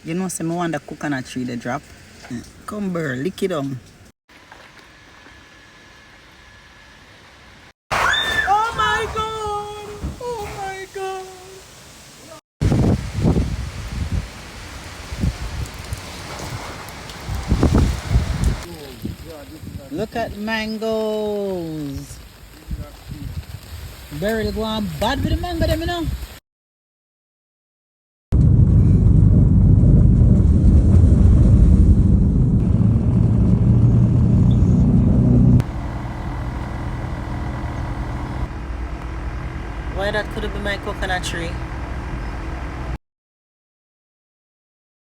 You know, say me want the coconut tree to drop. Come, Beryl, lick it down. Oh my God! Oh my God! Look at mangoes. Beryl go on bad with the mango, them, you know. Why that could have been my coconut tree?